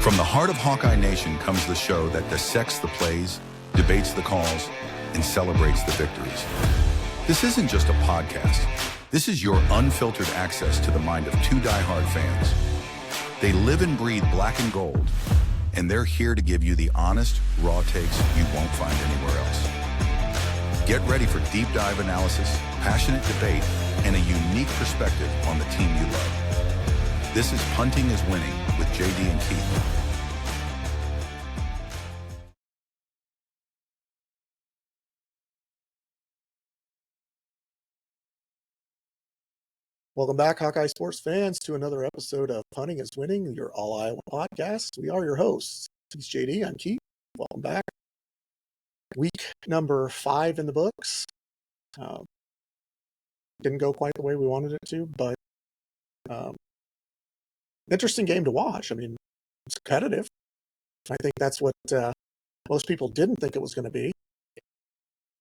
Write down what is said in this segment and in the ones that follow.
From the heart of Hawkeye Nation comes the show that dissects the plays, debates the calls, and celebrates the victories. This isn't just a podcast. This is your unfiltered access to the mind of two diehard fans. They live and breathe black and gold, and they're here to give you the honest, raw takes you won't find anywhere else. Get ready for deep dive analysis, passionate debate, and a unique perspective on the team you love. This is Punting is Winning with JD and Keith. Welcome back, Hawkeye sports fans, to another episode of Punting is Winning, your All Iowa podcast. We are your hosts. It's JD. I'm Keith. Welcome back. Week number 5 in the books. Didn't go quite the way we wanted it to, but interesting game to watch. I mean, it's competitive. I think that's what most people didn't think it was going to be.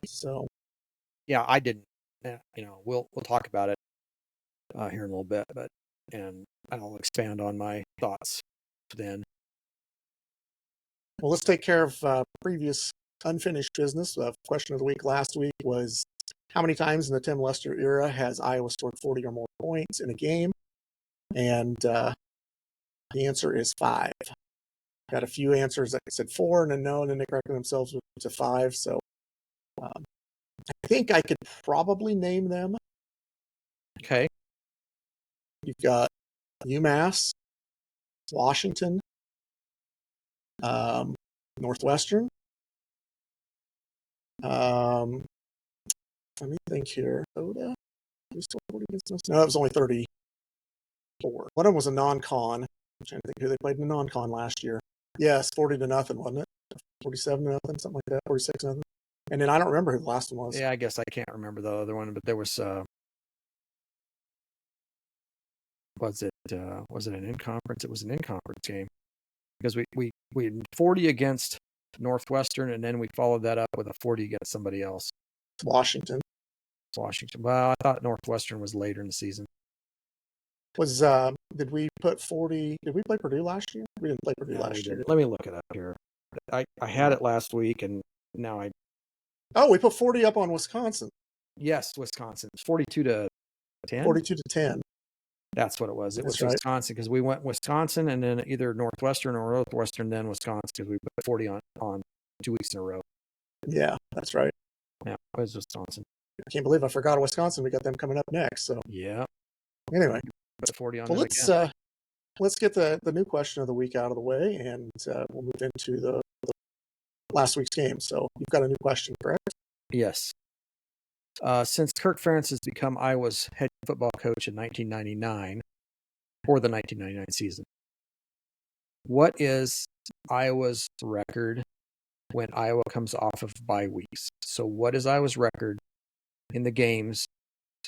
So, yeah, I didn't. We'll talk about it here in a little bit, and I'll expand on my thoughts then. Well, let's take care of previous unfinished business. Question of the week last week was, how many times in the Tim Lester era has Iowa scored 40 or more points in a game? And the answer is 5. Got a few answers that said 4 and then no, and then they corrected themselves to 5. So I think I could probably name them. Okay. You've got UMass, Washington, Northwestern. Let me think here. Oda? No, it was only 34. One of them was a non-con. I'm trying to think who they played in the non-con last year. Yes, 40-0, wasn't it? 47-0, something like that. 46-0. And then I don't remember who the last one was. Yeah, I guess I can't remember the other one, but there was was it an in-conference? It was an in-conference game because we had 40 against Northwestern, and then we followed that up with a 40 against somebody else. Washington. Well, I thought Northwestern was later in the season. Did we put 40? Did we play Purdue last year? We didn't play Purdue last year. Let me look it up here. I had it last week, and now I. Oh, we put 40 up on Wisconsin. Yes, Wisconsin. 42-10. 42-10. That's what it was. It was right. Wisconsin because we went Wisconsin and then either Northwestern or Northwestern, then Wisconsin because we put 40 on 2 weeks in a row. Yeah, that's right. Yeah, it was Wisconsin. I can't believe I forgot Wisconsin. We got them coming up next. So yeah. Anyway, put 40 on. Well, let's get the new question of the week out of the way, and we'll move into the last week's game. So you've got a new question, correct? Yes. Since Kirk Ferentz has become Iowa's head football coach in 1999, for the 1999 season, what is Iowa's record when Iowa comes off of bye weeks? So what is Iowa's record in the games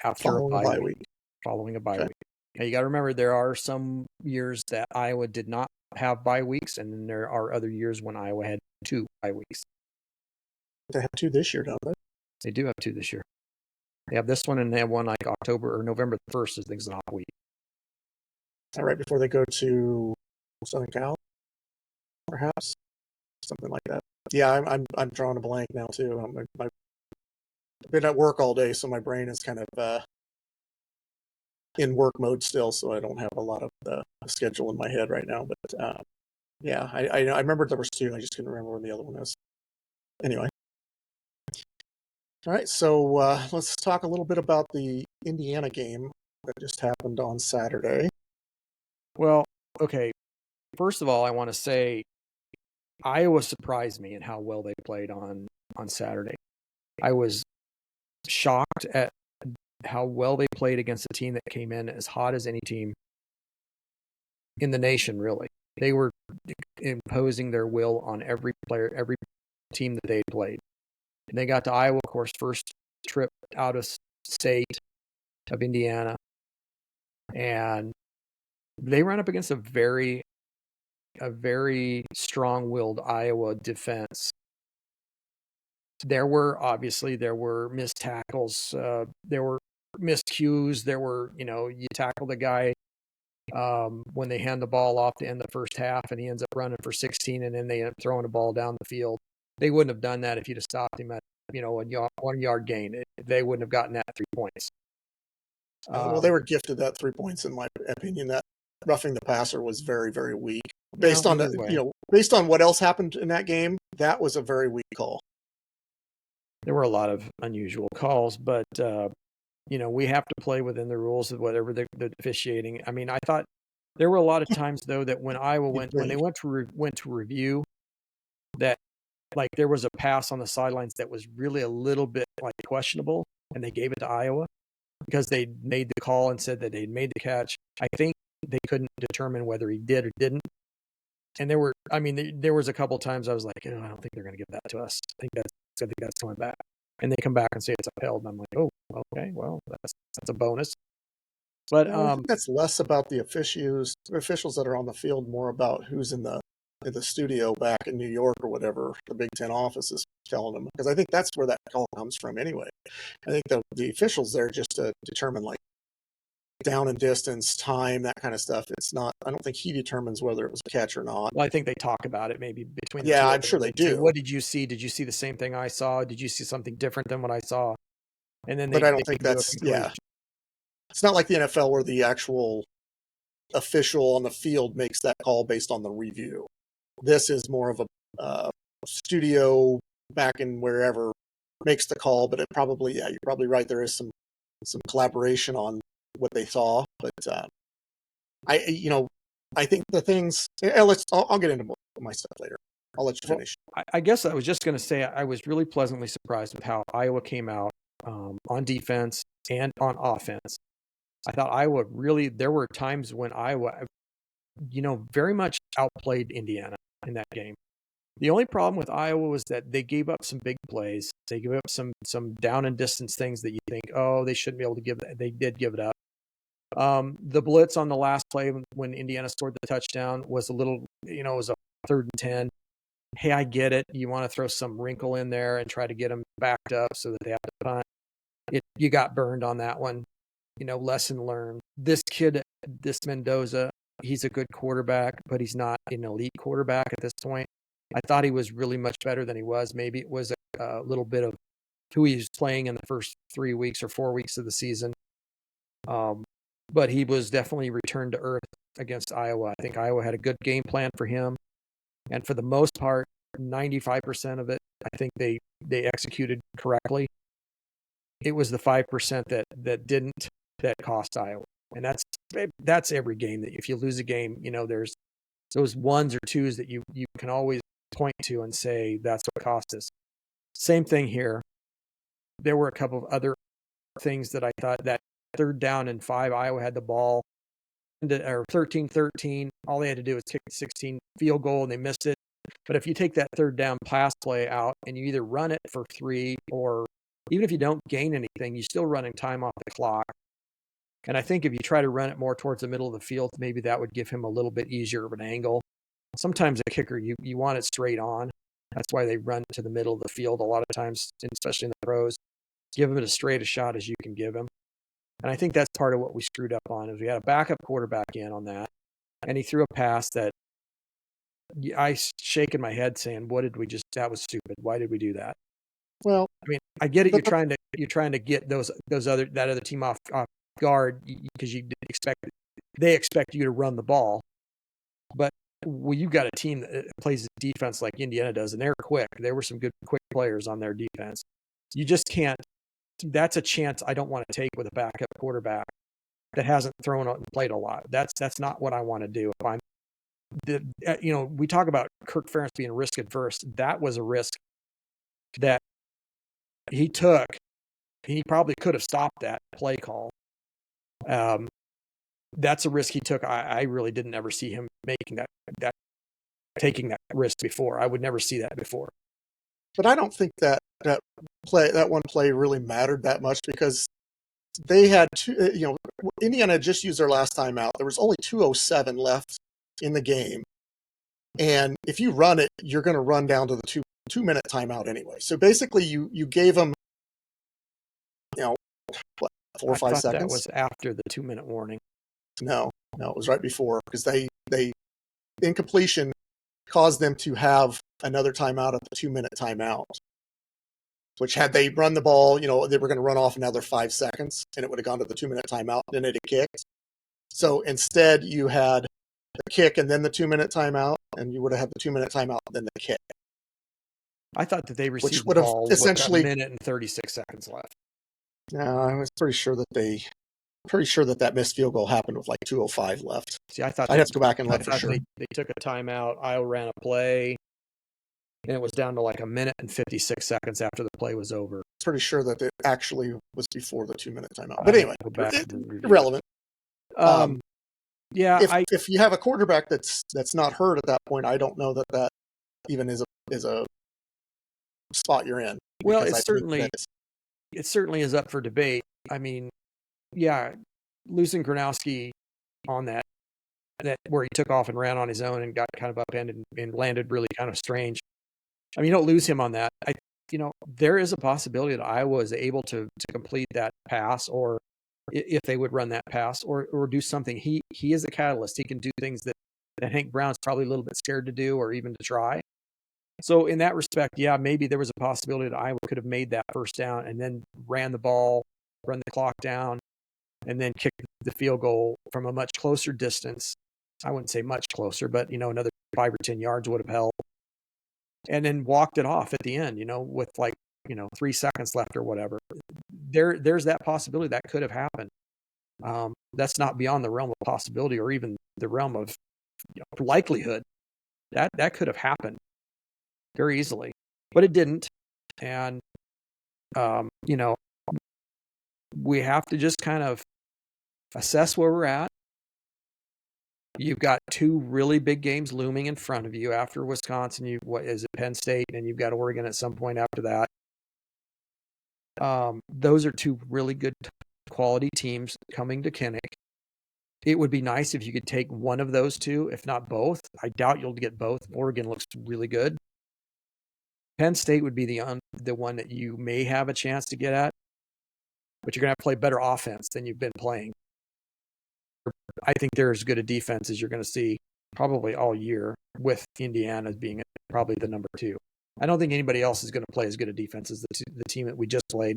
after a bye week? Following a bye week. Now, you got to remember, there are some years that Iowa did not have bye weeks, and then there are other years when Iowa had 2 bye weeks. They have 2 this year, don't they? They do have 2 this year. They have this one, and they have one like October or November 1st, I think is an off week. Is that right before they go to Southern Cal? Perhaps? Something like that. Yeah, I'm drawing a blank now, too. I've been at work all day, so my brain is kind of in work mode still, so I don't have a lot of the schedule in my head right now. But yeah, I remembered there was 2. I just couldn't remember when the other one is. Anyway. All right, so let's talk a little bit about the Indiana game that just happened on Saturday. Well, okay. First of all, I want to say Iowa surprised me in how well they played on Saturday. I was shocked at how well they played against a team that came in as hot as any team in the nation, really. They were imposing their will on every player, every team that they played. And they got to Iowa, of course, first trip out of state of Indiana. And they ran up against a very strong-willed Iowa defense. There were missed tackles. There were missed cues. There were, you tackle the guy when they hand the ball off to end the first half, and he ends up running for 16, and then they end up throwing the ball down the field. They wouldn't have done that if you'd have stopped him at a 1 yard gain. They wouldn't have gotten that 3 points. Well, they were gifted that 3 points, in my opinion. That roughing the passer was very, very weak. Based on based on what else happened in that game, that was a very weak call. There were a lot of unusual calls, but we have to play within the rules of whatever the officiating. I mean, I thought there were a lot of times though that when Iowa went to review, that like there was a pass on the sidelines that was really a little bit like questionable, and they gave it to Iowa because they made the call and said that they'd made the catch. I think they couldn't determine whether he did or didn't. And there was a couple of times I was like, I don't think they're going to give that to us. I think that's going back. And they come back and say it's upheld. And I'm like, oh, okay, well, that's a bonus. But I think that's less about the officials that are on the field, more about who's in the studio back in New York or whatever the Big Ten office is telling them, because I think that's where that call comes from anyway. I think the officials there just to determine like down and distance, time, that kind of stuff. It's not. I don't think he determines whether it was a catch or not. Well, I think they talk about it maybe between. The yeah, two I'm sure they do. Say, what did you see? Did you see the same thing I saw? Did you see something different than what I saw? And then, but I don't think that's It's not like the NFL where the actual official on the field makes that call based on the review. This is more of a studio back in wherever makes the call, but it probably, you're probably right. There is some collaboration on what they saw, but I think the things. I'll get into my stuff later. I'll let you finish. I guess I was just going to say I was really pleasantly surprised with how Iowa came out on defense and on offense. I thought Iowa there were times when Iowa, very much outplayed Indiana in that game. The only problem with Iowa was that they gave up some big plays. They gave up some down and distance things that you think, oh, they shouldn't be able to give that. They did give it up. The blitz on the last play when Indiana scored the touchdown was a little, it was a 3rd and 10. Hey, I get it. You want to throw some wrinkle in there and try to get them backed up so that they have to punt. You got burned on that one. Lesson learned. This kid, this Mendoza, he's a good quarterback, but he's not an elite quarterback at this point. I thought he was really much better than he was. Maybe it was a little bit of who he was playing in the first 3 weeks or 4 weeks of the season. But he was definitely returned to earth against Iowa. I think Iowa had a good game plan for him. And for the most part, 95% of it, I think they executed correctly. It was the 5% that didn't, that cost Iowa. And that's every game. That if you lose a game, there's those ones or twos that you can always point to and say that's what cost us. Same thing here. There were a couple of other things that I thought that 3rd down and 5, Iowa had the ball, or 13-13. All they had to do was kick the 16 field goal, and they missed it. But if you take that 3rd down pass play out and you either run it for 3, or even if you don't gain anything, you're still running time off the clock. And I think if you try to run it more towards the middle of the field, maybe that would give him a little bit easier of an angle. Sometimes a kicker, you want it straight on. That's why they run to the middle of the field a lot of times, especially in the pros. Give him as straight a shot as you can give him. And I think that's part of what we screwed up on, is we had a backup quarterback in on that, and he threw a pass that I shaking my head saying, that was stupid. Why did we do that? Well, I mean, I get it. You're trying to get that other team off guard because they expect you to run the ball. But you've got a team that plays defense like Indiana does, and they're quick. There were some good quick players on their defense. You just can't. That's a chance I don't want to take with a backup quarterback that hasn't thrown out and played a lot. That's not what I want to do. We talk about Kirk Ferentz being risk adverse. That was a risk that he took. He probably could have stopped that play call. That's a risk he took. I really didn't ever see him taking that risk before. I would never see that before. But I don't think that one play really mattered that much, because they had Indiana just used their last timeout. There was only 2:07 left in the game, and if you run it, you're going to run down to the 2-minute timeout anyway. So basically, you gave them 4 or 5 seconds. That was after the 2-minute warning. No, No, it was right before because they incompletion caused them to have another timeout at the 2-minute timeout, which had they run the ball, they were going to run off another 5 seconds and it would have gone to the 2-minute timeout and then it'd have kicked. So instead you had the kick and then the 2-minute timeout, and you would have had the 2-minute timeout and then the kick. I thought that they received Which the would have ball essentially with a minute and 36 seconds left. No, I was pretty sure that missed field goal happened with like 2:05 left. See, I thought I'd have to go back and look for sure. They took a timeout. Iowa ran a play, and it was down to like a minute and 56 seconds after the play was over. Pretty sure that it actually was before the 2-minute timeout. But anyway, irrelevant. Yeah, if you have a quarterback that's not hurt at that point, I don't know that even is a spot you're in. Well, it certainly is up for debate. I mean, yeah, losing Gronowski on that where he took off and ran on his own and got kind of upended and landed really kind of strange. I mean, you don't lose him on that. There is a possibility that Iowa is able to complete that pass, or if they would run that pass or do something. He is a catalyst. He can do things that Hank Brown's probably a little bit scared to do or even to try. So in that respect, yeah, maybe there was a possibility that Iowa could have made that first down and then ran the ball, run the clock down, and then kick the field goal from a much closer distance. I wouldn't say much closer, but, another 5 or 10 yards would have helped. And then walked it off at the end, with 3 seconds left or whatever. There's that possibility that could have happened. That's not beyond the realm of possibility or even the realm of likelihood. That could have happened very easily, but it didn't. And, we have to just kind of assess where we're at. You've got 2 really big games looming in front of you after Wisconsin. What is it, Penn State, and you've got Oregon at some point after that. Those are 2 really good quality teams coming to Kinnick. It would be nice if you could take one of those 2, if not both. I doubt you'll get both. Oregon looks really good. Penn State would be the one that you may have a chance to get at, but you're going to have to play better offense than you've been playing. I think they're as good a defense as you're going to see probably all year, with Indiana being probably the number 2. I don't think anybody else is going to play as good a defense as the team that we just played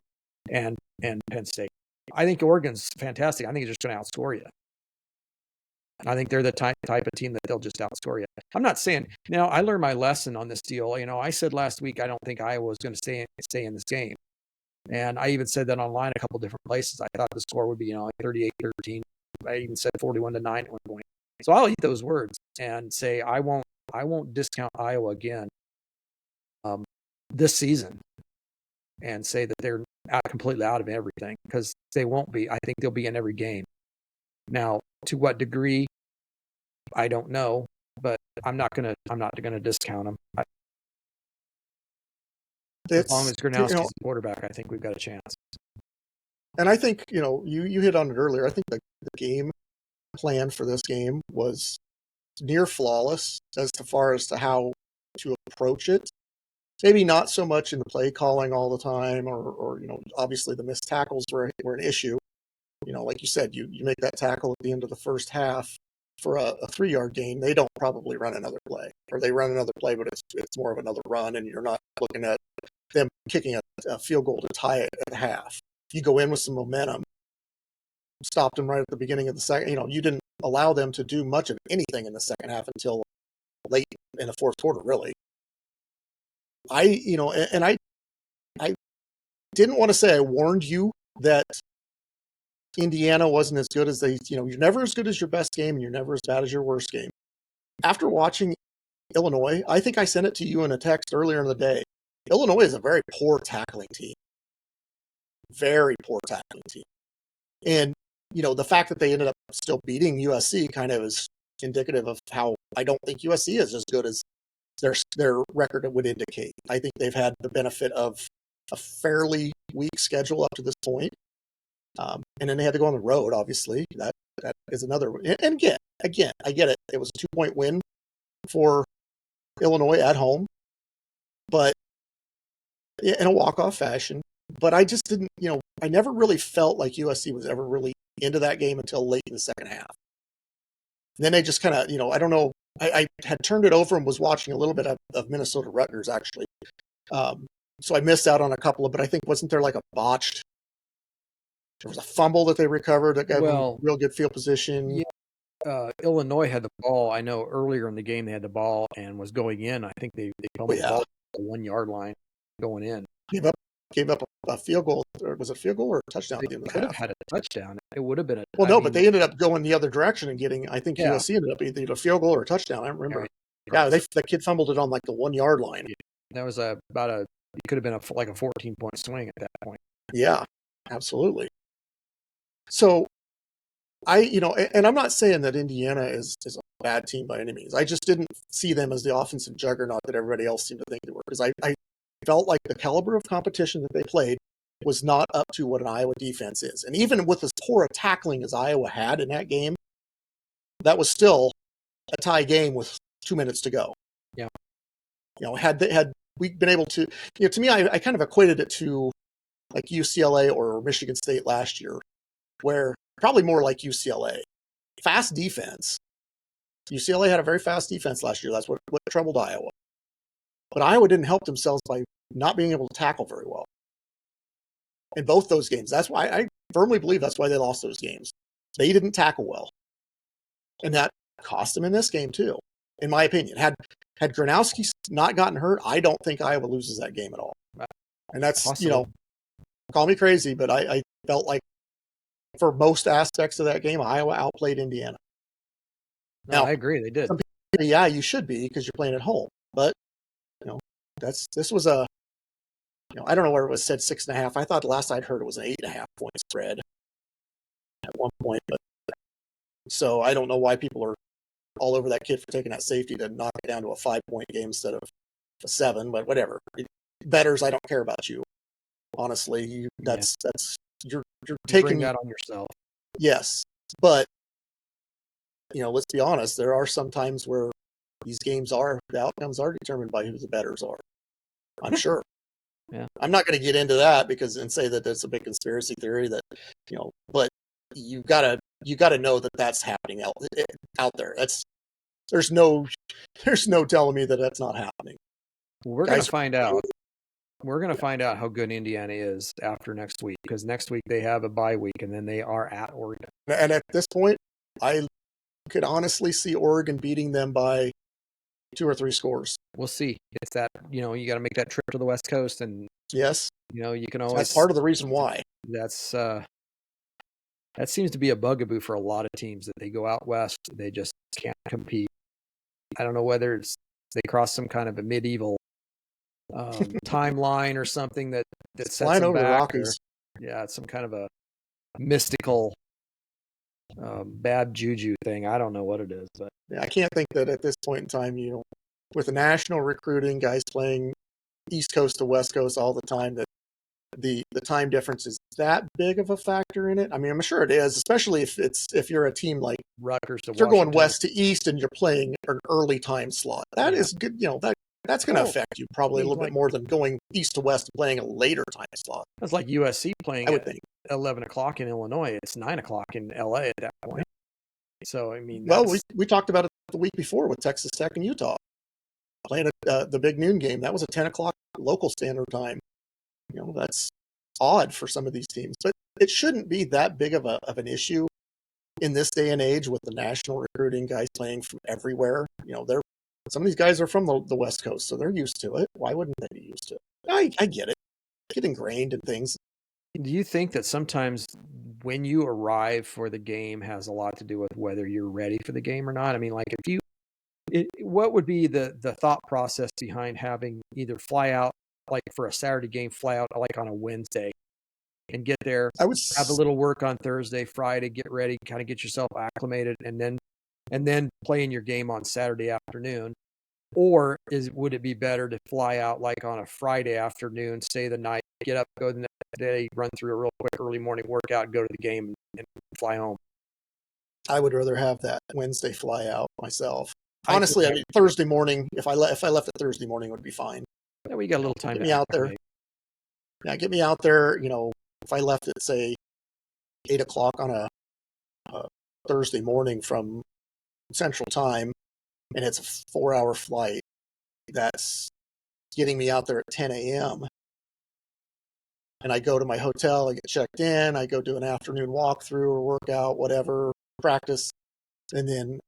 and Penn State. I think Oregon's fantastic. I think it's just going to outscore you. I think they're the type of team that they'll just outscore you. I'm not saying, I learned my lesson on this deal. I said last week I don't think Iowa was going to stay in this game. And I even said that online a couple different places. I thought the score would be, 38-13. I even said 41-9 at one point. So I'll eat those words and say I won't discount Iowa again this season and say that they're completely out of everything, because they won't be. I think they'll be in every game. Now, to what degree, I don't know, but I'm not gonna discount them. As long as Gronowski's the quarterback, I think we've got a chance. And I think, you hit on it earlier. I think the game plan for this game was near flawless as far as to how to approach it. Maybe not so much in the play calling all the time, or obviously the missed tackles were an issue. Like you said, you make that tackle at the end of the first half for a 3-yard gain. They don't probably run another play, or they run another play, but it's more of another run, and you're not looking at them kicking a field goal to tie it at half. You go in with some momentum, stopped them right at the beginning of the second. You didn't allow them to do much of anything in the second half until late in the fourth quarter, really. I didn't want to say I warned you that Indiana wasn't as good as you're never as good as your best game, and you're never as bad as your worst game. After watching Illinois, I think I sent it to you in a text earlier in the day. Illinois is a very poor tackling team. Very poor tackling team. And, the fact that they ended up still beating USC kind of is indicative of how I don't think USC is as good as their record would indicate. I think they've had the benefit of a fairly weak schedule up to this point. And then they had to go on the road, obviously. That is another one. And again, I get it. It was a 2-point win for Illinois at home, but in a walk-off fashion. But I just didn't, I never really felt like USC was ever really into that game until late in the second half. then they just kind of, I don't know. I had turned it over and was watching a little bit of Minnesota Rutgers, actually. So I missed out on a couple of, but I think wasn't there like a botched, there was a fumble that they recovered that gave them real good field position. Yeah, Illinois had the ball. I know earlier in the game they had the ball and was going in. I think they fumbled the ball at the 1 yard line going in. Gave up a field goal, or was it a field goal or a touchdown? They could have had a touchdown. It would have been a but they ended up going the other direction and getting. I think USC ended up either a field goal or a touchdown. I don't remember. Yeah, the kid fumbled it on like the 1 yard line. That was it could have been like a 14-point swing at that point. Yeah, absolutely. So and I'm not saying that Indiana is a bad team by any means. I just didn't see them as the offensive juggernaut that everybody else seemed to think they were, because I felt like the caliber of competition that they played was not up to what an Iowa defense is. And even with as poor a tackling as Iowa had in that game, that was still a tie game with 2 minutes to go. Yeah. Had we been able to, to me, I kind of equated it to like UCLA or Michigan State last year, where probably more like UCLA. Fast defense. UCLA had a very fast defense last year. That's what troubled Iowa. But Iowa didn't help themselves by not being able to tackle very well in both those games. That's why I firmly believe that's why they lost those games. They didn't tackle well. And that cost them in this game too, in my opinion. Had Gronowski not gotten hurt, I don't think Iowa loses that game at all. And that's, possible. Call me crazy, but I felt like for most aspects of that game, Iowa outplayed Indiana. Now, I agree, they did. Yeah, you should be, because you're playing at home. But this was a, I don't know where it was said 6.5. I thought last I'd heard it was an 8.5 point spread at one point. But so I don't know why people are all over that kid for taking that safety to knock it down to a 5-point game instead of a 7. But whatever. Bettors, I don't care about you. Honestly, you're taking bring that on yourself. Yes, but let's be honest. There are some times where these games the outcomes are determined by who the bettors are. I'm sure. Yeah. I'm not going to get into that and say that it's a big conspiracy theory that, but you gotta know that that's happening out there. There's no telling me that that's not happening. Well, we're going to find out. We're going to find out how good Indiana is after next week, because next week they have a bye week and then they are at Oregon. And at this point, I could honestly see Oregon beating them by 2 or 3 scores. We'll see. It's that, you got to make that trip to the West Coast, and yes, you can always. That's part of the reason why. That seems to be a bugaboo for a lot of teams, that they go out west, they just can't compete. I don't know whether they cross some kind of a medieval timeline or something that sets them over back. Rockies. It's some kind of a mystical bad juju thing. I don't know what it is, but I can't think that at this point in time, with the national recruiting, guys playing East Coast to West Coast all the time, that the time difference is that big of a factor in it. I mean, I'm sure it is, especially if you're a team like Rutgers to if you're going west to east and you're playing an early time slot. That is good. That's going to affect you probably a little bit more than going east to west and playing a later time slot. That's like USC playing I would think 11 o'clock in Illinois. It's 9 o'clock in LA at that point. So, I mean, well, we talked about it the week before with Texas Tech and Utah playing the big noon game. That was a 10 o'clock local standard time. That's odd for some of these teams, but it shouldn't be that big of an issue in this day and age with the national recruiting, guys playing from everywhere. Some of these guys are from the West Coast, so they're used to it. Why wouldn't they be used to it? I get it. Get ingrained in things. Do you think that sometimes when you arrive for the game has a lot to do with whether you're ready for the game or not? I mean, like what would be the thought process behind having either fly out, like for a Saturday game, fly out like on a Wednesday and get there, have a little work on Thursday, Friday, get ready, kind of get yourself acclimated, and then play in your game on Saturday afternoon? Or would it be better to fly out like on a Friday afternoon, stay the night, get up, go the next day, run through a real quick early morning workout, go to the game, and fly home? I would rather have that Wednesday fly out myself. Honestly, I mean, Thursday morning, if I left it Thursday morning, it would be fine. Yeah, we got a little time. Get me out there. Yeah, get me out there. If I left it, say, 8 o'clock on a Thursday morning from Central Time, and it's a 4-hour flight. That's getting me out there at 10 a.m. And I go to my hotel, I get checked in, I go do an afternoon walkthrough or workout, whatever, practice. And then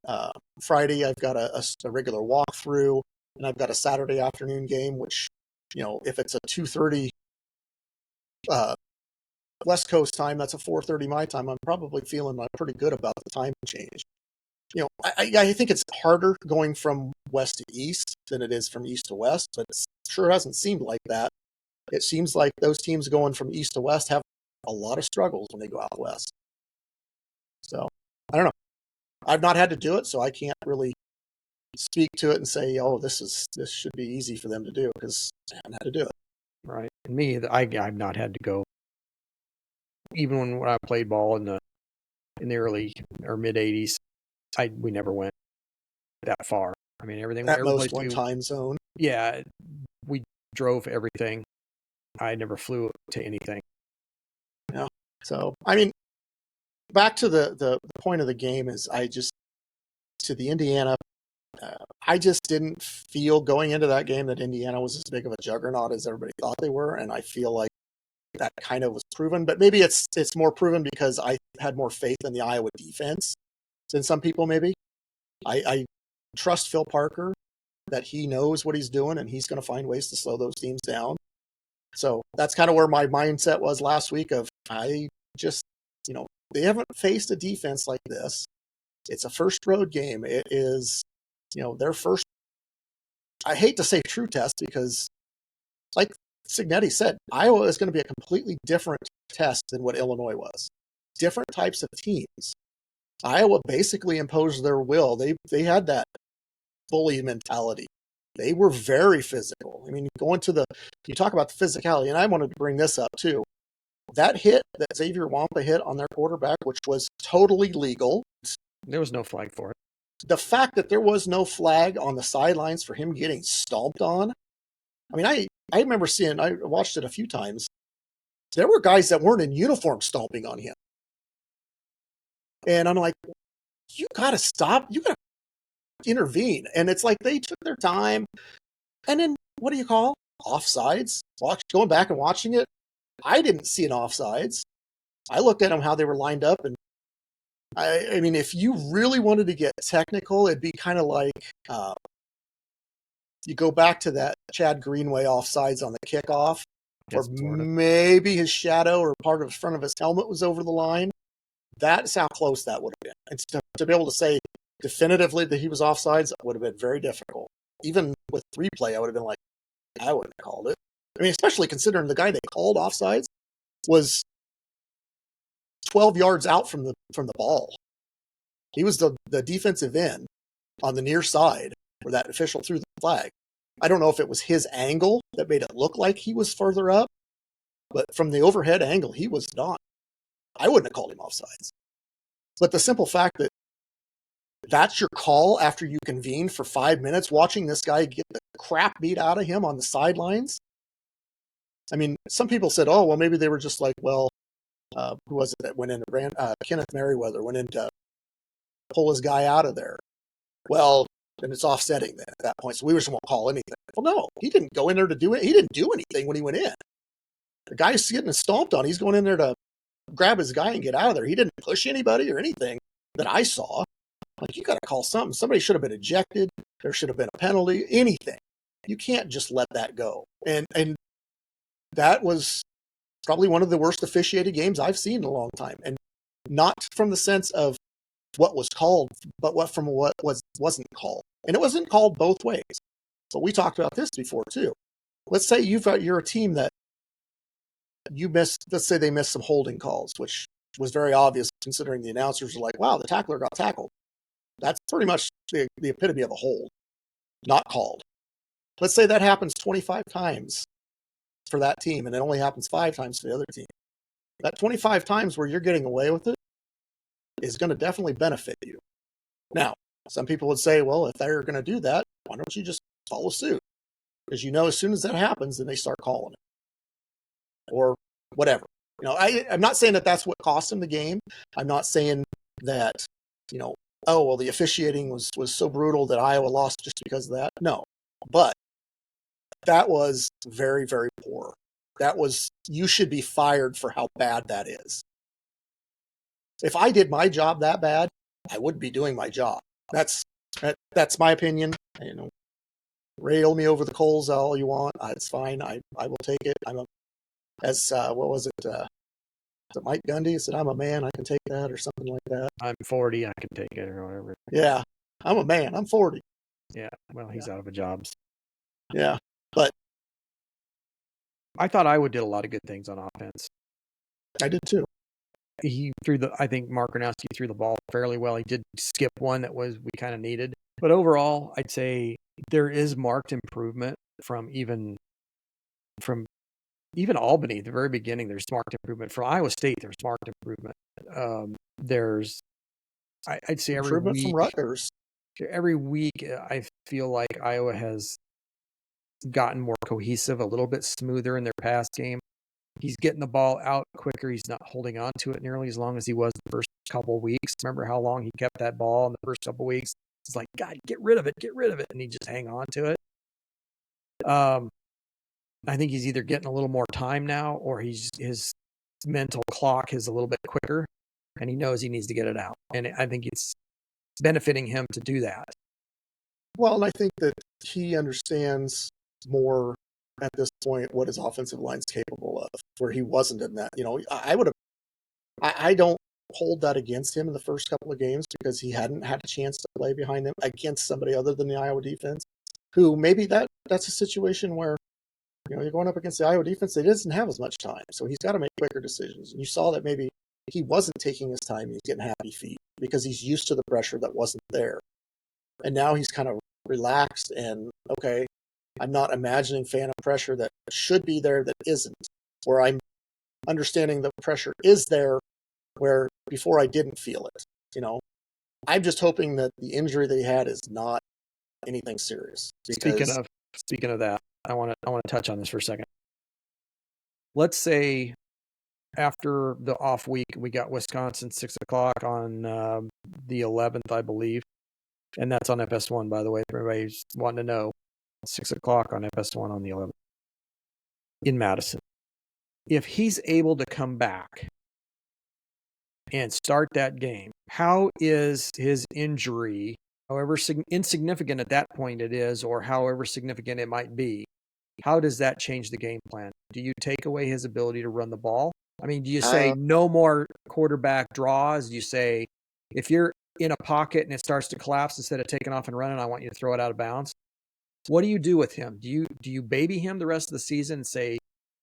Friday, I've got a regular walkthrough, and I've got a Saturday afternoon game, which, if it's a 2:30 West Coast time, that's a 4:30 my time. I'm probably feeling pretty good about the time change. I think it's harder going from west to east than it is from east to west, but it sure hasn't seemed like that. It seems like those teams going from east to west have a lot of struggles when they go out west. So, I don't know. I've not had to do it, so I can't really speak to it and say, oh, this should be easy for them to do, because I haven't had to do it. Right. And me, I've not had to go. Even when I played ball in the early or mid 80s, we never went that far. I mean, everything. At most one time zone. Yeah, we drove everything. I never flew to anything. Yeah. So, I mean, back to the point of the game is to the Indiana, I just didn't feel going into that game that Indiana was as big of a juggernaut as everybody thought they were, and I feel like that kind of was proven. But maybe it's more proven because I had more faith in the Iowa defense than some people maybe. I trust Phil Parker that he knows what he's doing, and he's going to find ways to slow those teams down. So that's kind of where my mindset was last week of I just, they haven't faced a defense like this. It's a first road game. It is, their first, I hate to say true test, because like Signetti said, Iowa is going to be a completely different test than what Illinois was. Different types of teams. Iowa basically imposed their will. They had that bully mentality. They were very physical. I mean, you talk about the physicality, and I wanted to bring this up too. That hit that Xavier Wampa hit on their quarterback, which was totally legal. There was no flag for it. The fact that there was no flag on the sidelines for him getting stomped on. I mean, I remember I watched it a few times. There were guys that weren't in uniform stomping on him. And I'm like, you got to stop. You got to intervene. And it's like they took their time. And then what do you call? Offsides. Going back and watching it, I didn't see an offsides. I looked at them how they were lined up, and I mean, if you really wanted to get technical, it'd be kind of like you go back to that Chad Greenway offsides on the kickoff, or maybe his shadow or part of the front of his helmet was over the line. That's how close that would have been. And to be able to say definitively that he was offsides would have been very difficult. Even with replay, I would have been like, I wouldn't have called it. I mean, especially considering the guy they called offsides was 12 yards out from the ball. He was the defensive end on the near side where that official threw the flag. I don't know if it was his angle that made it look like he was further up, but from the overhead angle, he was not. I wouldn't have called him offsides. But the simple fact that that's your call after you convene for 5 minutes, watching this guy get the crap beat out of him on the sidelines. I mean, some people said, oh, well, maybe they were just like, well, who was it that went in? Kenneth Merriweather went in to pull his guy out of there. Well, then it's offsetting then at that point. So we just won't call anything. Well, no, he didn't go in there to do it. He didn't do anything when he went in. The guy's getting stomped on. He's going in there to grab his guy and get out of there. He didn't push anybody or anything that I saw. Like, you got to call something. Somebody should have been ejected. There should have been a penalty, anything. You can't just let that go. And that was probably one of the worst officiated games I've seen in a long time. And not from the sense of what was called, but what wasn't called. And it wasn't called both ways. But we talked about this before too. Let's say you're a team that you missed, let's say they missed some holding calls, which was very obvious considering the announcers are like, wow, the tackler got tackled. That's pretty much the epitome of a hold, not called. Let's say that happens 25 times for that team, and it only happens 5 times for the other team. That 25 times where you're getting away with it is going to definitely benefit you. Now, some people would say, well, if they're going to do that, why don't you just follow suit? Because as soon as that happens, then they start calling it. Or whatever. I'm not saying that that's what cost them the game. I'm not saying that, oh, well, the officiating was so brutal that Iowa lost just because of that. No, but that was very, very poor. You should be fired for how bad that is. If I did my job that bad, I wouldn't be doing my job. That's my opinion. Rail me over the coals all you want. It's fine. I will take it. What was it? Mike Gundy said, "I'm a man. I can take that," or something like that. I'm 40. I can take it or whatever. Yeah, I'm a man. I'm 40. Yeah. Well, he's out of a job. Yeah, but I thought Iowa did a lot of good things on offense. I did too. I think Mark Gronowski threw the ball fairly well. He did skip one that we kind of needed. But overall, I'd say there is marked improvement from even Albany at the very beginning. There's marked improvement. From Iowa State, there's marked improvement. I'd say improvement from Rutgers. Every week, I feel like Iowa has gotten more cohesive, a little bit smoother in their pass game. He's getting the ball out quicker. He's not holding on to it nearly as long as he was the first couple of weeks. Remember how long he kept that ball in the first couple of weeks? It's like, God, get rid of it. And he just hang on to it. I think he's either getting a little more time now, or his mental clock is a little bit quicker, and he knows he needs to get it out. And I think it's benefiting him to do that. Well, and I think that he understands more at this point what his offensive line's capable of, where he wasn't in that. I don't hold that against him in the first couple of games because he hadn't had a chance to play behind them against somebody other than the Iowa defense, who maybe that's a situation where, you're going up against the Iowa defense. They doesn't have as much time, so he's got to make quicker decisions. And you saw that maybe he wasn't taking his time. He's getting happy feet because he's used to the pressure that wasn't there. And now he's kind of relaxed and, okay, I'm not imagining phantom pressure that should be there that isn't, or I'm understanding the pressure is there where before I didn't feel it. I'm just hoping that the injury that he had is not anything serious. Speaking of that, I want to touch on this for a second. Let's say after the off week, we got Wisconsin 6:00 on the 11th, I believe, and that's on FS1, by the way, for everybody who's wanting to know. 6:00 on FS1 on the 11th in Madison. If he's able to come back and start that game, how is his injury, however insignificant at that point it is, or however significant it might be, how does that change the game plan? Do you take away his ability to run the ball? I mean, do you say no more quarterback draws? Do you say, if you're in a pocket and it starts to collapse, instead of taking off and running, I want you to throw it out of bounds? What do you do with him? Do you baby him the rest of the season and say,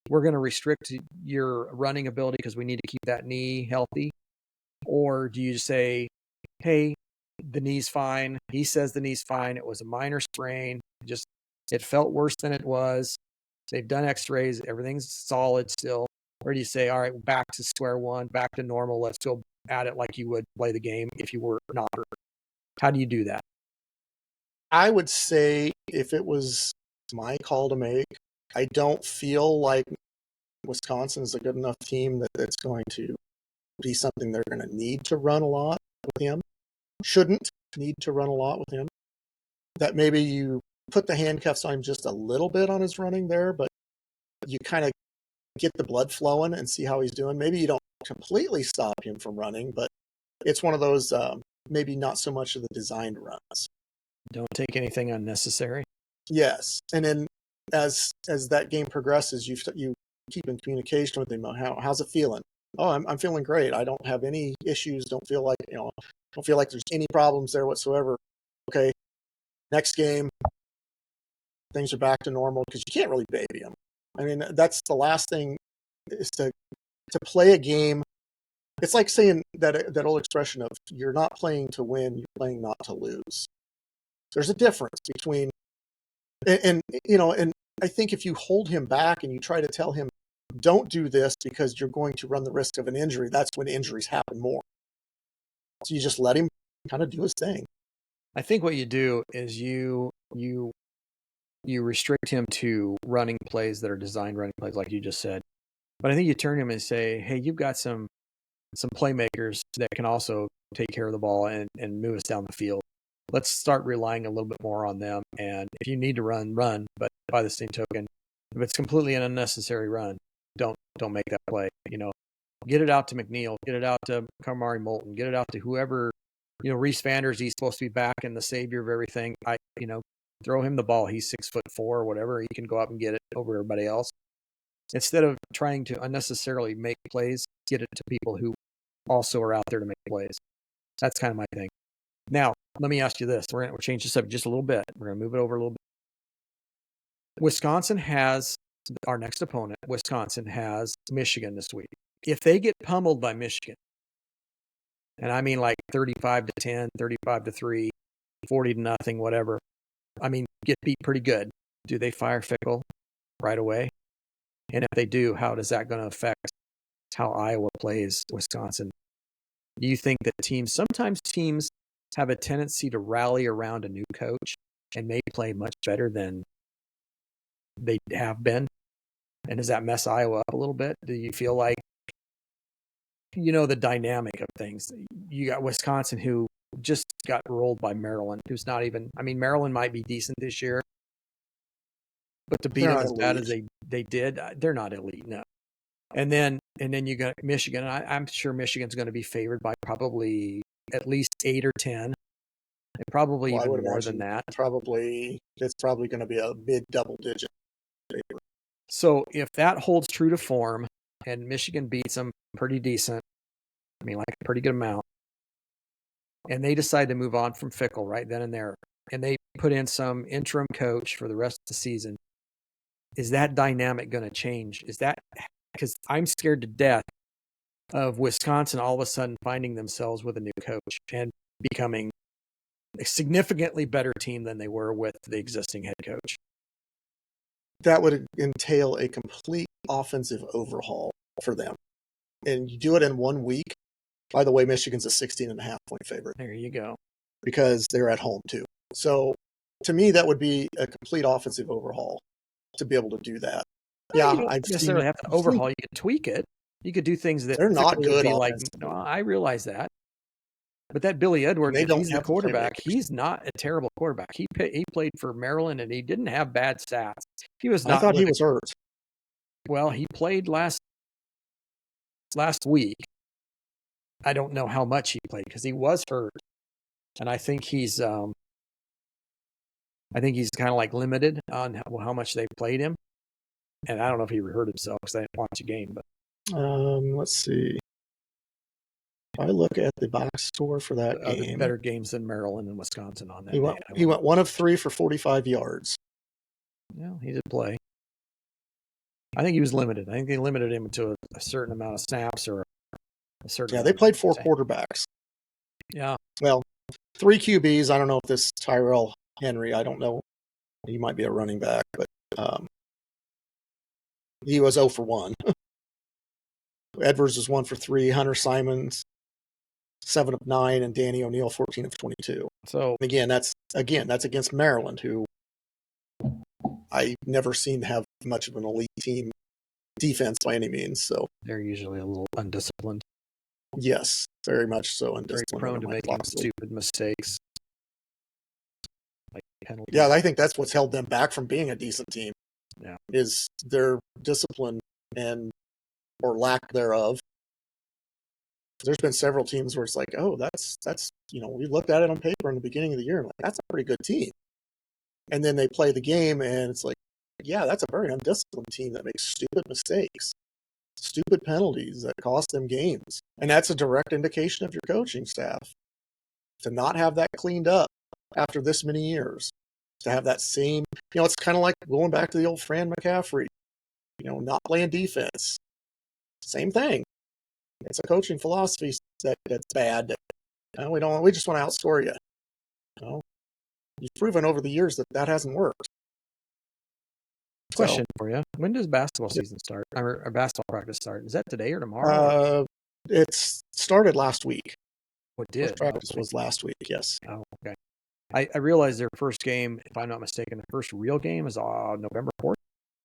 we're going to restrict your running ability because we need to keep that knee healthy? Or do you say, hey, the knee's fine. He says the knee's fine. It was a minor sprain. It felt worse than it was. They've done x-rays. Everything's solid still. Or do you say, all right, back to square one, back to normal. Let's go at it like you would play the game if you were not hurt. How do you do that? I would say if it was my call to make, I don't feel like Wisconsin is a good enough team that it's going to be something they're going to need to run a lot with him. Shouldn't need to run a lot with him. That maybe you put the handcuffs on him just a little bit on his running there, but you kind of get the blood flowing and see how he's doing. Maybe you don't completely stop him from running, but it's one of those maybe not so much of the designed runs. Don't take anything unnecessary. Yes, and then as that game progresses, you keep in communication with him. How's it feeling? Oh, I'm feeling great. I don't have any issues. Don't feel like there's any problems there whatsoever. Okay, next game, things are back to normal because you can't really baby him. I mean, that's the last thing is to play a game. It's like saying that old expression of you're not playing to win, you're playing not to lose. There's a difference between, and I think if you hold him back and you try to tell him, don't do this because you're going to run the risk of an injury, that's when injuries happen more. So you just let him kind of do his thing. I think what you do is you restrict him to running plays that are designed running plays, like you just said. But I think you turn him and say, hey, you've got some some playmakers that can also take care of the ball and move us down the field. Let's start relying a little bit more on them. And if you need to run, but by the same token, if it's completely an unnecessary run, don't make that play. Get it out to McNeil, get it out to Kamari Moulton, get it out to whoever. Reese Vanders, he's supposed to be back and the savior of everything. Throw him the ball. He's 6'4" or whatever. He can go up and get it over everybody else. Instead of trying to unnecessarily make plays, get it to people who also are out there to make plays. That's kind of my thing. Now, let me ask you this. We're going to change the subject just a little bit. We're going to move it over a little bit. Wisconsin has, our next opponent, Wisconsin has Michigan this week. If they get pummeled by Michigan, and I mean like 35-10, 35-3, 40-0, whatever, get beat pretty good. Do they fire Fickell right away? And if they do, how is that going to affect how Iowa plays Wisconsin? Do you think that sometimes teams have a tendency to rally around a new coach and may play much better than they have been? And does that mess Iowa up a little bit? Do you feel like, the dynamic of things? You got Wisconsin, who just got rolled by Maryland, who's not even, Maryland might be decent this year, but to beat them as bad as they did, they're not elite, no. And then you got Michigan. I'm sure Michigan's going to be favored by probably at least 8 or 10, and probably even more than that. It's probably going to be a mid double digit favor. So if that holds true to form, and Michigan beats them pretty decent, like a pretty good amount, and they decide to move on from Fickell right then and there, and they put in some interim coach for the rest of the season, is that dynamic going to change? Because I'm scared to death of Wisconsin all of a sudden finding themselves with a new coach and becoming a significantly better team than they were with the existing head coach. That would entail a complete offensive overhaul for them. And you do it in 1 week. By the way, Michigan's a 16.5-point favorite. There you go. Because they're at home too. So to me, that would be a complete offensive overhaul to be able to do that. Well, you don't necessarily have to overhaul. You could tweak it. You could do things that they're not good. No, I realize that. But that Billy Edwards, he's the quarterback. He's not a terrible quarterback. He played for Maryland, and he didn't have bad stats. He was not. I thought he was hurt. Well, he played last week. I don't know how much he played because he was hurt, and I think he's kind of like limited on how much they played him. And I don't know if he hurt himself because I didn't watch the game. But let's see. If I look at the box score for that game, better games than Maryland and Wisconsin on that. He went 1 of 3 for 45 yards. Yeah, he did play. I think he was limited. I think they limited him to a certain amount of snaps or a certain. Yeah, they played 4 quarterbacks. Yeah. Well, 3 QBs. I don't know if this Tyrell Henry. I don't know. He might be a running back, but he was 0 for 1. Edwards was 1 for 3. Hunter Simons 7 of 9, and Danny O'Neill 14 of 22. So again, that's against Maryland, who I've never seen have much of an elite team defense by any means. So they're usually a little undisciplined. Yes, very much so undisciplined. Very prone to making stupid mistakes. Like penalties. Yeah, I think that's what's held them back from being a decent team. Yeah, is their discipline or lack thereof. There's been several teams where it's like, oh, that's we looked at it on paper in the beginning of the year and like, that's a pretty good team. And then they play the game and it's like, yeah, that's a very undisciplined team that makes stupid mistakes, stupid penalties that cost them games. And that's a direct indication of your coaching staff to not have that cleaned up after this many years, to have that same, it's kind of like going back to the old Fran McCaffrey, not playing defense. Same thing. It's a coaching philosophy that's bad. We just want to outscore you. You've proven over the years that hasn't worked. Question for you: when does basketball season start? Or basketball practice start? Is that today or tomorrow? It started last week. What did? First practice was last week. Yes. Oh, okay. I realized their first game, if I'm not mistaken, the first real game is November 4th.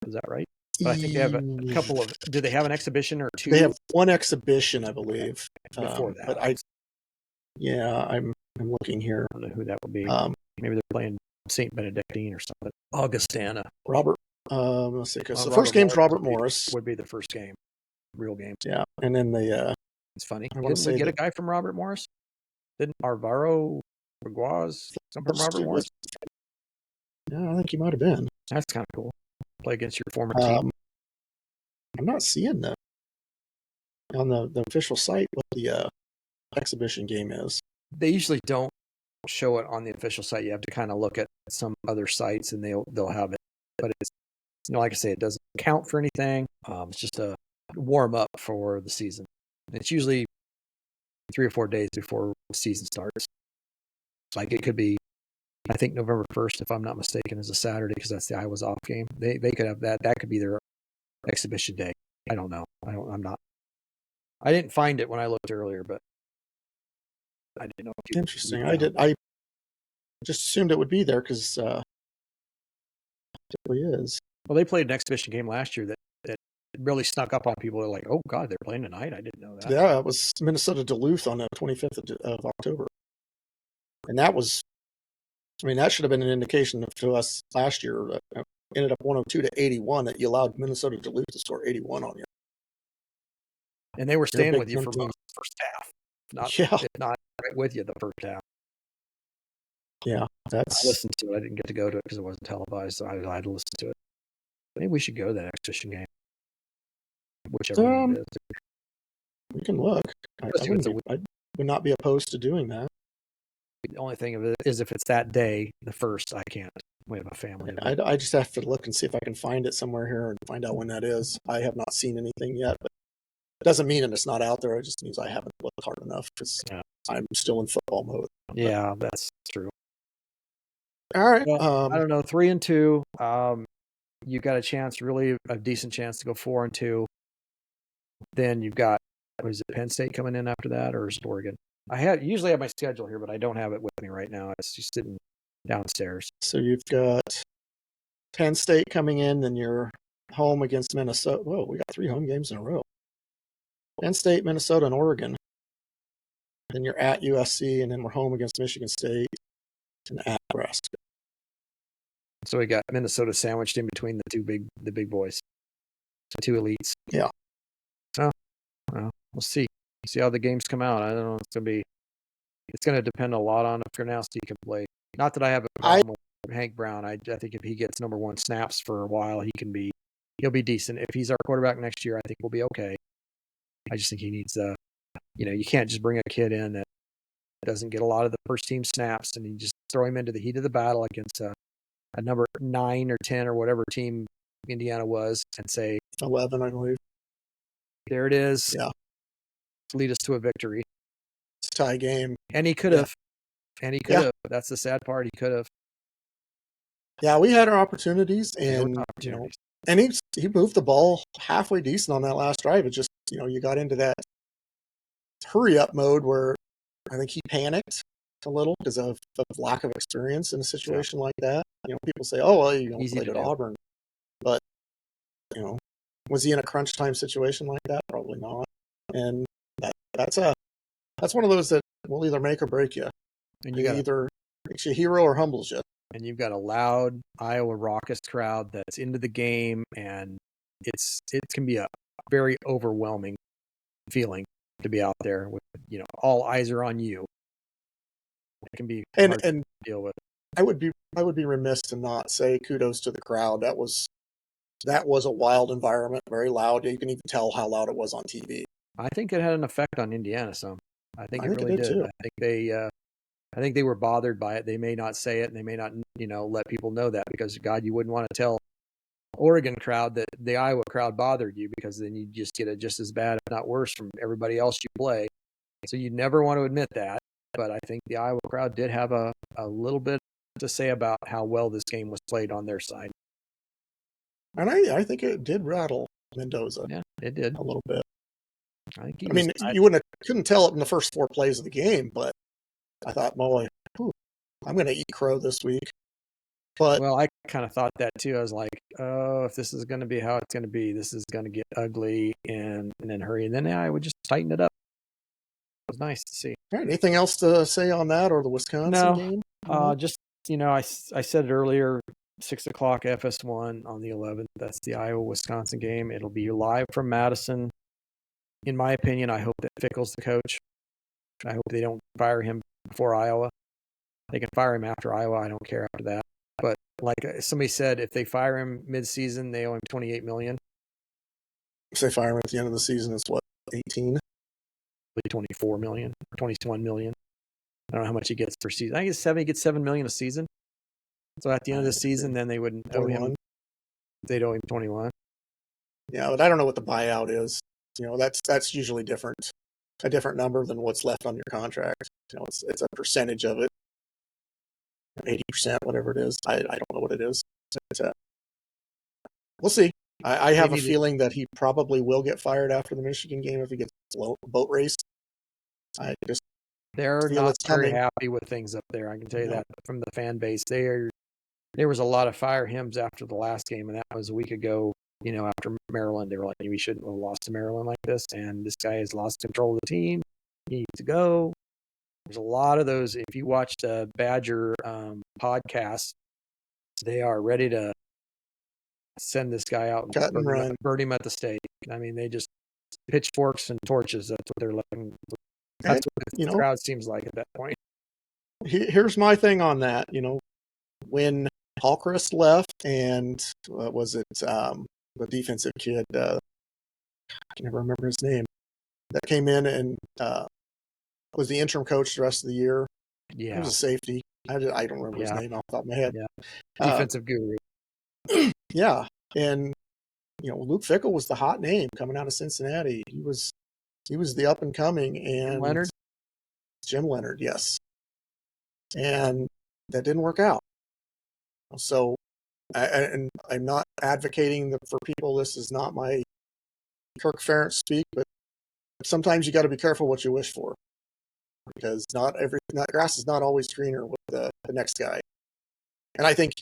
Is that right? But I think they have a couple of. Do they have an exhibition or two? They have one exhibition, I believe. Before that, but I'm looking here. I don't know who that would be. Maybe they're playing St. Benedictine or something. Augustana. Robert. Let's see, because the Robert first game's Morris Robert Morris. would be the first game, real game. Yeah, and then it's funny. I want to Didn't we say get a that guy from Robert Morris? Didn't Alvaro Reguaz come from Robert Morris? Yeah, I think he might have been. That's kind of cool. Play against your former team. I'm not seeing that on the official site what the exhibition game is. They usually don't show it on the official site. You have to kind of look at some other sites, and they'll have it. But it's like I say, it doesn't count for anything. It's just a warm up for the season. It's usually 3 or 4 days before the season starts. Like it could be, I think November 1st, if I'm not mistaken, is a Saturday because that's the Iowa's off game. They could have that. That could be their exhibition day. I don't know. I didn't find it when I looked earlier, but I didn't know. Interesting. I just assumed it would be there because it really is. Well, they played an exhibition game last year that really snuck up on people. They're like, "Oh God, they're playing tonight." I didn't know that. Yeah, it was Minnesota Duluth on the 25th of October, and that was. I mean, that should have been an indication to us last year. Ended up 102 to 81 that you allowed Minnesota Duluth to score 81 on you. And they were staying with you for most of the first half. Not right with you the first half. Yeah, I listened to it. I didn't get to go to it because it wasn't televised, so I had to listen to it. Maybe we should go to that exhibition game. Whichever one it is. We can look. I would not be opposed to doing that. The only thing of it is if it's that day, the first, I can't. We have a family. I just have to look and see if I can find it somewhere here and find out when that is. I have not seen anything yet, but it doesn't mean that it's not out there. It just means I haven't looked hard enough because I'm still in football mode. Yeah, that's true. All right. Well, I don't know. 3-2. You got a chance, really a decent chance to go 4-2. Then you've got, is it Penn State coming in after that, or is it Oregon? I usually have my schedule here, but I don't have it with me right now. It's just sitting downstairs. So you've got Penn State coming in, then you're home against Minnesota. Whoa, we got 3 home games in a row. Penn State, Minnesota, and Oregon. Then you're at USC, and then we're home against Michigan State and at Nebraska. So we got Minnesota sandwiched in between the big boys, the 2 elites. Yeah. Well, we'll see. See how the games come out. I don't know. It's going to depend a lot on if Gronowski can play. Not that I have a problem with Hank Brown. I think if he gets number 1 snaps for a while, he'll be decent. If he's our quarterback next year, I think we'll be okay. I just think he needs you can't just bring a kid in that doesn't get a lot of the first team snaps and you just throw him into the heat of the battle against a number 9 or 10 or whatever team Indiana was and say 11, I believe. There it is. Yeah. Lead us to a victory. It's a tie game. And he could have. And he could have. That's the sad part. He could have. Yeah, we had our opportunities, and and he moved the ball halfway decent on that last drive. It just you got into that hurry up mode where I think he panicked a little because of lack of experience in a situation like that. People say, "Oh, well, played at Auburn," but was he in a crunch time situation like that? Probably not. And that's one of those that will either make or break you. And either makes you a hero or humbles you. And you've got a loud Iowa raucous crowd that's into the game, and it can be a very overwhelming feeling to be out there with all eyes are on you. It can be hard to deal with. I would be remiss to not say kudos to the crowd. That was a wild environment, very loud. You can even tell how loud it was on TV. I think it had an effect on Indiana some. I think it really did. Too. I think they were bothered by it. They may not say it, and they may not, let people know that because God, you wouldn't want to tell Oregon crowd that the Iowa crowd bothered you because then you just get it just as bad, if not worse, from everybody else you play. So you never want to admit that. But I think the Iowa crowd did have a little bit to say about how well this game was played on their side. And I think it did rattle Mendoza. Yeah, it did a little bit. You couldn't tell it in the first 4 plays of the game, but I thought, boy, I'm going to eat crow this week. But Well, I kind of thought that too. I was like, oh, if this is going to be how it's going to be, this is going to get ugly and then hurry. And then I would just tighten it up. It was nice to see. all right, anything else to say on that or the Wisconsin No, game? just, I said it earlier, 6 o'clock FS1 on the 11th. That's the Iowa-Wisconsin game. It'll be live from Madison. In my opinion, I hope that Fickle's the coach. I hope they don't fire him before Iowa. They can fire him after Iowa. I don't care after that. But like somebody said, if they fire him mid-season, they owe him $28 million. If they fire him at the end of the season, it's what, 18? 24 million, 21 million. I don't know how much he gets per season. I think he gets $7 million a season. So at the end of the season, then they wouldn't owe him. They'd owe him 21. Yeah, but I don't know what the buyout is. That's usually a different number than what's left on your contract. It's a percentage of it, 80%, whatever it is. I don't know what it is. We'll see. I have a feeling that he probably will get fired after the Michigan game if he gets boat raced. They're not very happy with things up there. I can tell you that from the fan base. There was a lot of fire hymns after the last game, and that was a week ago. After Maryland, they were like, we shouldn't have lost to Maryland like this, and this guy has lost control of the team. He needs to go. There's a lot of those. If you watch the Badger podcast, they are ready to send this guy out and burn him at the stake. I mean, they just pitchforks and torches. That's what they're looking. That's what the crowd seems like at that point. Here's my thing on that. When Hallcrest left, and what was it? The defensive kid, I can never remember his name, that came in and was the interim coach the rest of the year. Yeah, he was a safety. I don't remember his name off the top of my head. Yeah, defensive guru. Yeah, and Luke Fickell was the hot name coming out of Cincinnati. He was the up and coming, and Jim Leonard, yes, and that didn't work out. So, and I'm not advocating for people. This is not my Kirk Ferentz speak, but sometimes you got to be careful what you wish for, because not grass is not always greener with the next guy. And I think,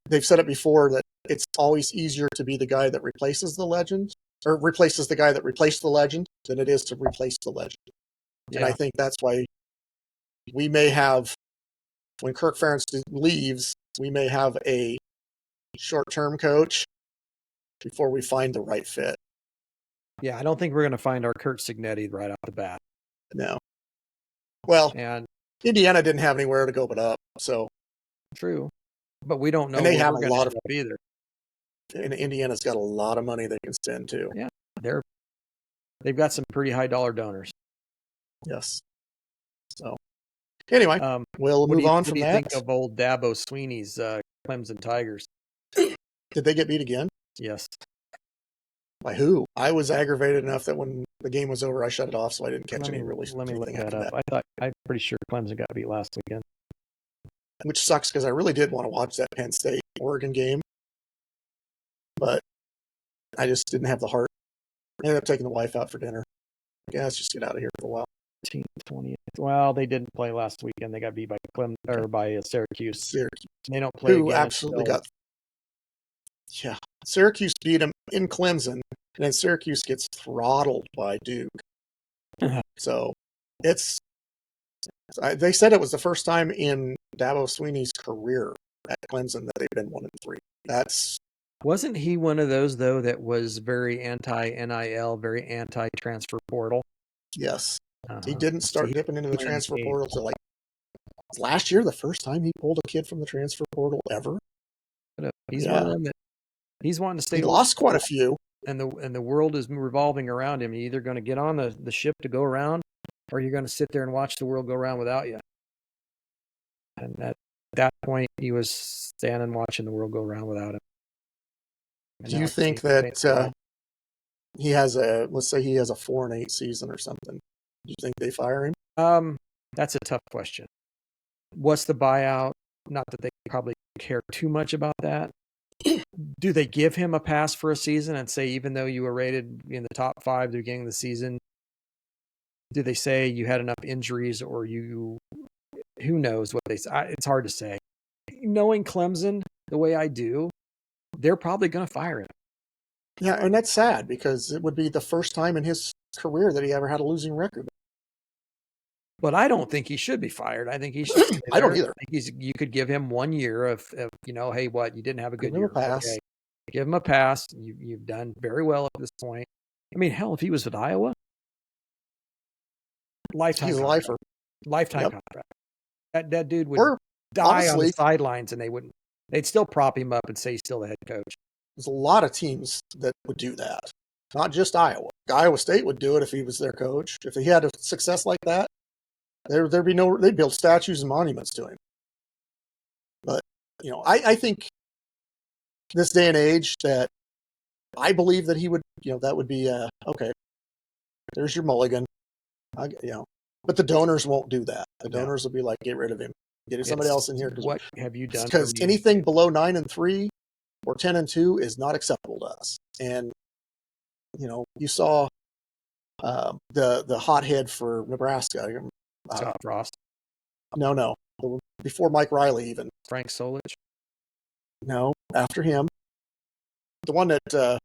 they've said it before that it's always easier to be the guy that replaces the legend, or replaces the guy that replaced the legend, than it is to replace the legend. Yeah. And I think that's why we may have, when Kirk Ferentz leaves, we may have a short-term coach before we find the right fit. Yeah, I don't think we're going to find our Kurt Signetti right off the bat. No. Well, and Indiana didn't have anywhere to go but up, so. True. But we don't know. And they have a lot of either. And Indiana's got a lot of money they can spend too. Yeah, they've got some pretty high dollar donors. Yes. So anyway, we'll move on from that. What do you think of old Dabo Sweeney's Clemson Tigers? Did they get beat again? Yes. By who? I was aggravated enough that when the game was over, I shut it off, so I didn't catch any really. Let me look that up. I'm pretty sure Clemson got beat last weekend. Which sucks because I really did want to watch that Penn State Oregon game, but I just didn't have the heart. I ended up taking the wife out for dinner. Yeah, let's just get out of here for a while. 20th. Well, they didn't play last weekend. They got beat by Syracuse. Syracuse. They don't play. Who absolutely got? Yeah, Syracuse beat them in Clemson, and then Syracuse gets throttled by Duke. So it's. They said it was the first time in Dabo Sweeney's career at Clemson that they've been 1-3. Wasn't he one of those though that was very anti-NIL, very anti-transfer portal? Yes, he didn't start dipping into the transfer portal till last year. The first time he pulled a kid from the transfer portal ever. He's one of them that he's wanting to stay. He lost quite a few, and the world is revolving around him. You're either going to get on the ship to go around, or you're going to sit there and watch the world go around without you. And at that point, he was standing watching the world go around without him. And do you think that he has let's say he has a 4-8 season or something? Do you think they fire him? That's a tough question. What's the buyout? Not that they probably care too much about that. Do they give him a pass for a season and say, even though you were rated in the top 5 at the beginning of the season, do they say you had enough injuries, or who knows what they say? It's hard to say. knowing Clemson the way I do, they're probably going to fire him. Yeah, and that's sad because it would be the first time in his career that he ever had a losing record. But I don't think he should be fired. I think he should. I don't either. I think you could give him 1 year of hey, what, you didn't have a good Give him year. a pass. Okay. Give him a pass. You've done very well up to this point. I mean, hell, if he was with Iowa, lifetime He's a contract. lifer. Lifetime Yep. contract. That dude would Or die on honestly, the sidelines, and they'd still prop him up and say he's still the head coach. there's a lot of teams that would do that. Not just Iowa. Iowa State would do it if he was their coach. If he had a success like that, there'd be they'd build statues and monuments to him. But, I think this day and age that I believe that he would, that would be, okay, there's your mulligan. But the donors won't do that. The donors will be like, get rid of him. Get somebody else in here. What have you done? Because anything below 9-3 or 10-2 is not acceptable to us. And, you saw the hothead for Nebraska. Scott Frost. No. Before Mike Riley even. Frank Solich. No, after him. The one that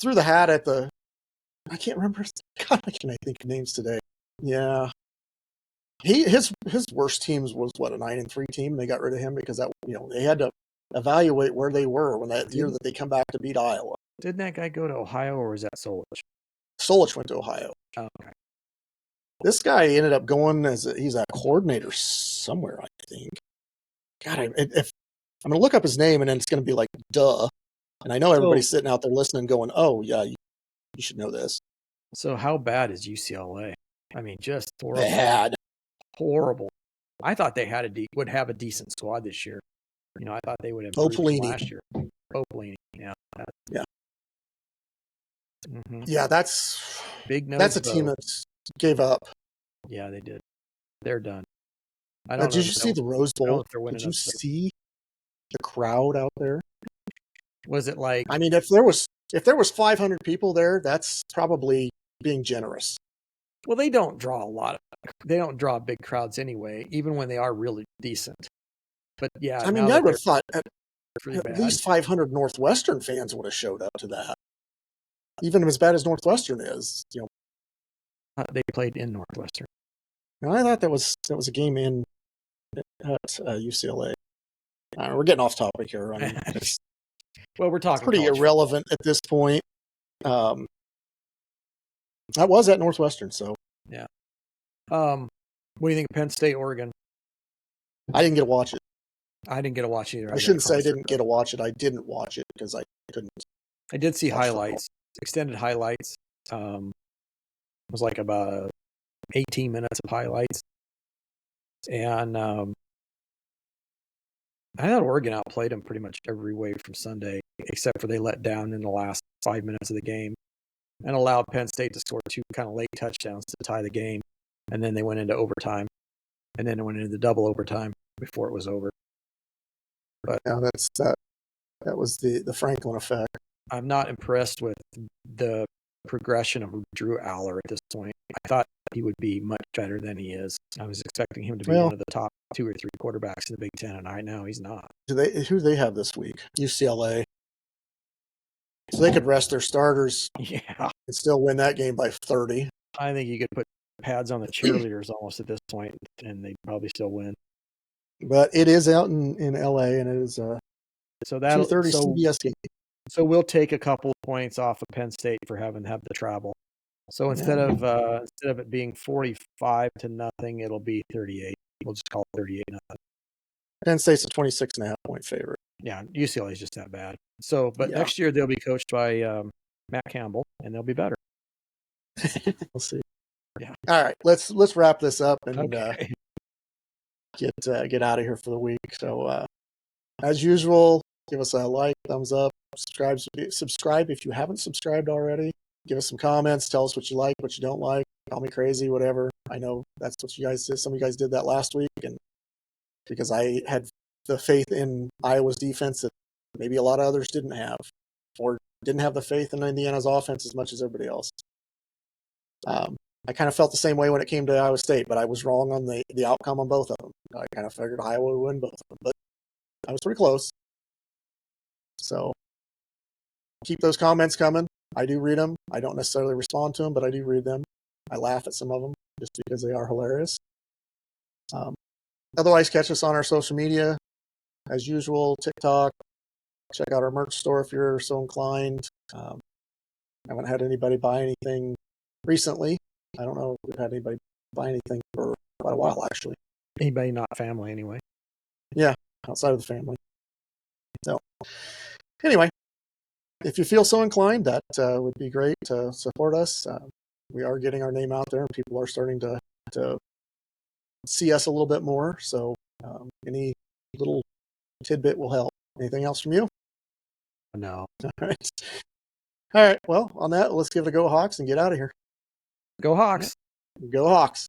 threw the hat at I can't remember. God, I can't think of names today. Yeah. His worst teams was what, a 9-3 team, and they got rid of him because that they had to evaluate where they were when that year that they come back to beat Iowa. Didn't that guy go to Ohio, or was that Solich? Solich went to Ohio. Oh, okay. This guy ended up going he's a coordinator somewhere, I think. God, if I'm going to look up his name, and then it's going to be like, duh. And I know everybody's sitting out there listening, going, "Oh yeah, you should know this." So how bad is UCLA? I mean, just horrible. Bad. Horrible. I thought they would have a decent squad this year. I thought they would have improved last year. Pelini, yeah. Yeah. Mm-hmm. Yeah, that's big nose. That's a team that gave up. Yeah, they did. They're done. I don't know. Did you see the Rose Bowl? Did you see the crowd out there? Was it like? I mean, if there was 500 people there, that's probably being generous. Well, they don't draw they don't draw big crowds anyway, even when they are really decent. But yeah, I mean, I would have thought at least 500 Northwestern fans would have showed up to that. Even as bad as Northwestern is, they played in Northwestern. And I thought that was a game at UCLA. We're getting off topic here. I mean, well, we're talking pretty irrelevant at this point. That was at Northwestern, so yeah. What do you think of Penn State, Oregon? I didn't get to watch it. I didn't get to watch either. I shouldn't say I didn't get to watch it. I didn't watch it because I couldn't. I did see highlights, extended highlights. It was like about 18 minutes of highlights, and I thought Oregon outplayed them pretty much every way from Sunday, except for they let down in the last 5 minutes of the game and allowed Penn State to score 2 kind of late touchdowns to tie the game. And then they went into overtime, and then it went into double overtime before it was over. But yeah, that was the Franklin effect. I'm not impressed with the progression of Drew Aller at this point. I thought he would be much better than he is. I was expecting him to be one of the top 2 or 3 quarterbacks in the Big Ten, and right now he's not. Who do they have this week? UCLA. So they could rest their starters, yeah, and still win that game by 30. I think you could put pads on the cheerleaders almost at this point, and they'd probably still win. But it is out in LA, and it is so that 2:30 CBS game. So we'll take a couple of points off of Penn State for having to have the travel. So instead of it being 45-0, it'll be 38. We'll just call it 38-0. Penn State's a 26.5-point favorite. Yeah, UCLA is just that bad. So, but next year they'll be coached by Matt Campbell, and they'll be better. We'll see. Yeah. All right, let's wrap this up and Okay. get out of here for the week. So, as usual, give us a like, thumbs up, subscribe if you haven't subscribed already. Give us some comments. Tell us what you like, what you don't like. Call me crazy, whatever. I know that's what you guys did. Some of you guys did that last week, and because I had the faith in Iowa's defense that maybe a lot of others didn't have, or didn't have the faith in Indiana's offense as much as everybody else. I kind of felt the same way when it came to Iowa State, but I was wrong on the outcome on both of them. I kind of figured Iowa would win both of them, but I was pretty close. So keep those comments coming. I do read them. I don't necessarily respond to them, but I do read them. I laugh at some of them just because they are hilarious. Otherwise, catch us on our social media as usual, TikTok. Check out our merch store if you're so inclined. I haven't had anybody buy anything recently. I don't know if we've had anybody buy anything for quite a while, actually. Anybody not family, anyway. Yeah, outside of the family. So, anyway, if you feel so inclined, that would be great to support us. We are getting our name out there, and people are starting to see us a little bit more. So, any little tidbit will help. Anything else from you? No. All right. All right. Well, on that, let's give it a go, Hawks, and get out of here. Go Hawks. Go Hawks.